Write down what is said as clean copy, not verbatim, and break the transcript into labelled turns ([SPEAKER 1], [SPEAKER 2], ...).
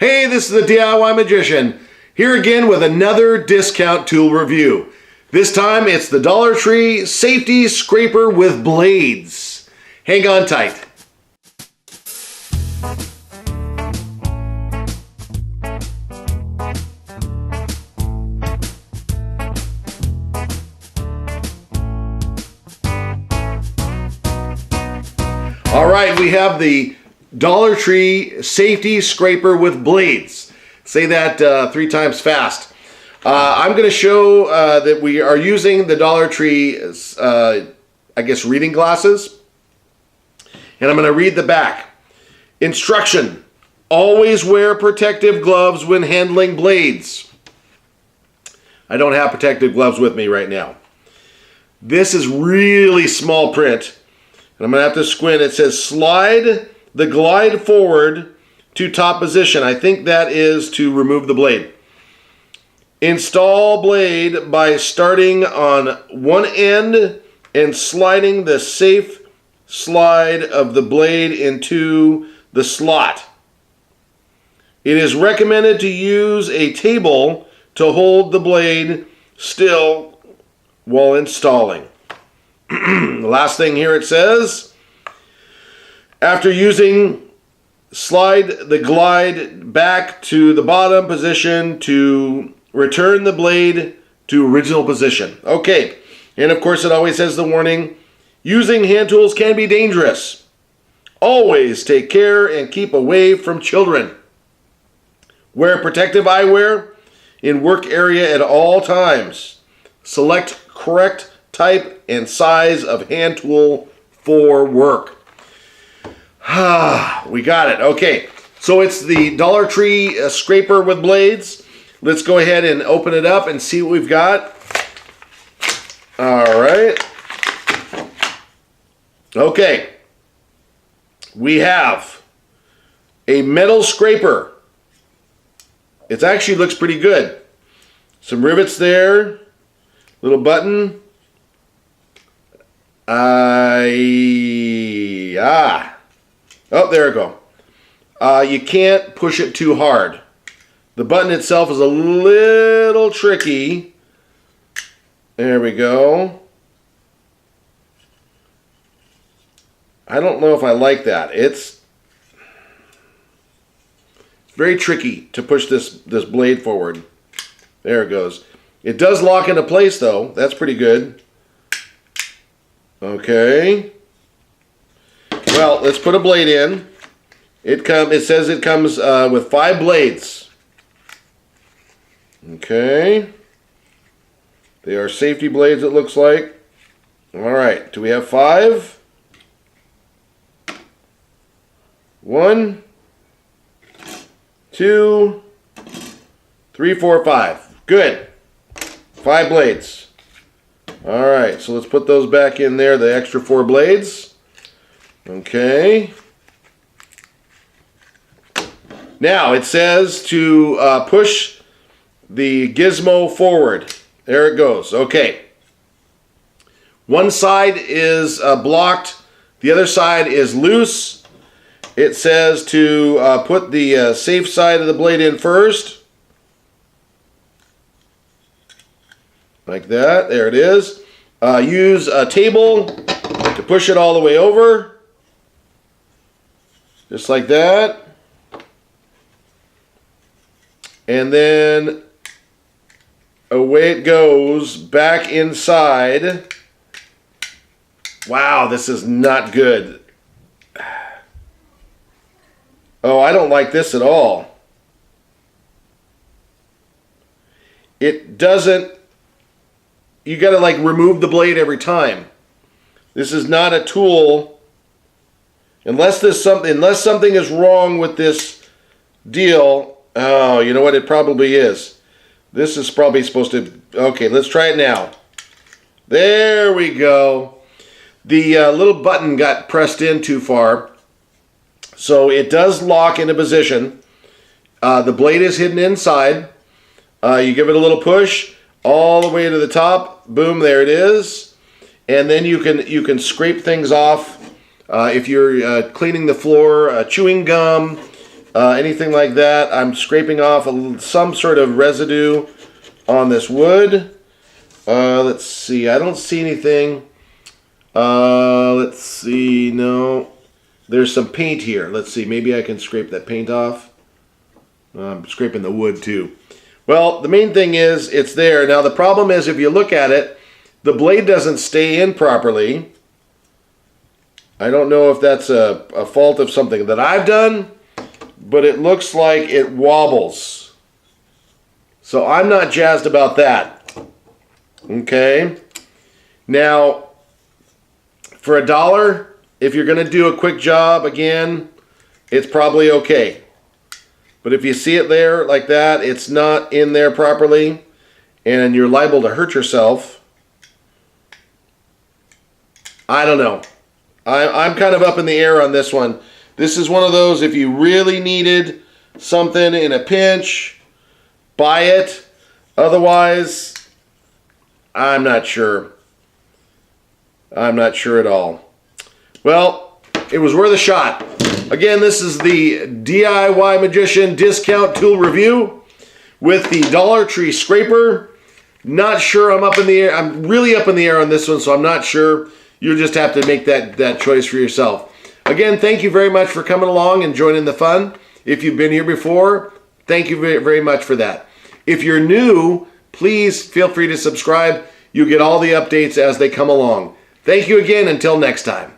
[SPEAKER 1] Hey, this is the DIY Magician, here again with another discount tool review. This time it's the Dollar Tree Safety Scraper with Blades. Hang on tight. All right, we have the Dollar Tree Safety Scraper with Blades. Say that 3 times fast. I'm going to show that we are using the Dollar Tree, reading glasses. And I'm going to read the back. Instruction: always wear protective gloves when handling blades. I don't have protective gloves with me right now. This is really small print. And I'm going to have to squint. It says slide the glide forward to top position. I think that is to remove the blade. Install blade by starting on one end and sliding the safe slide of the blade into the slot. It is recommended to use a table to hold the blade still while installing. The last thing here it says, after using, slide the glide back to the bottom position to return the blade to original position. Okay, and of course it always says the warning, using hand tools can be dangerous. Always take care and keep away from children. Wear protective eyewear in work area at all times. Select correct type and size of hand tool for work. We got it. Okay, so it's the Dollar Tree Scraper with Blades. Let's go ahead and open it up and see what we've got. All right. Okay. We have a metal scraper. It actually looks pretty good. Some rivets there. Little button. Oh, there we go. You can't push it too hard. The button itself is a little tricky. There we go. I don't know if I like that. It's very tricky to push this blade forward. There it goes. It does lock into place though. That's pretty good. Okay. Well, let's put a blade in. It says it comes with 5 blades. Okay. They are safety blades, it looks like. All right. Do we have 5? 1, 2, 3, 4, 5. Good. 5 blades. All right. So let's put those back in there, the extra 4 blades. Okay. Now it says to push the gizmo forward. There it goes. Okay. One side is blocked. The other side is loose. It says to put the safe side of the blade in first. Like that. There it is. Use a table to push it all the way over. Just like that. And then away it goes back inside. Wow, this is not good. Oh, I don't like this at all. It doesn't, you got to like remove the blade every time. This is not a tool. Unless something is wrong with this deal. Oh, you know what? It probably is. This is probably supposed to... Okay, let's try it now. There we go. The little button got pressed in too far. So it does lock into position. The blade is hidden inside. You give it a little push all the way to the top. Boom, there it is. And then you can scrape things off. If you're cleaning the floor, chewing gum, anything like that. I'm scraping off some sort of residue on this wood. Let's see. I don't see anything. Let's see. No. There's some paint here. Let's see. Maybe I can scrape that paint off. I'm scraping the wood too. Well, the main thing is it's there. Now the problem is if you look at it, the blade doesn't stay in properly. I don't know if that's a fault of something that I've done, but it looks like it wobbles. So I'm not jazzed about that. Okay. Now, for $1, if you're going to do a quick job again, it's probably okay. But if you see it there like that, it's not in there properly, and you're liable to hurt yourself. I don't know. I'm kind of up in the air on this one. This is one of those, if you really needed something in a pinch, buy it. Otherwise, I'm not sure. I'm not sure at all. Well, it was worth a shot. Again, this is the DIY Magician Discount Tool Review with the Dollar Tree Scraper. Not sure, I'm up in the air. I'm really up in the air on this one, so I'm not sure. You'll just have to make that choice for yourself. Again, thank you very much for coming along and joining the fun. If you've been here before, thank you very, very much for that. If you're new, please feel free to subscribe. You'll get all the updates as they come along. Thank you again. Until next time.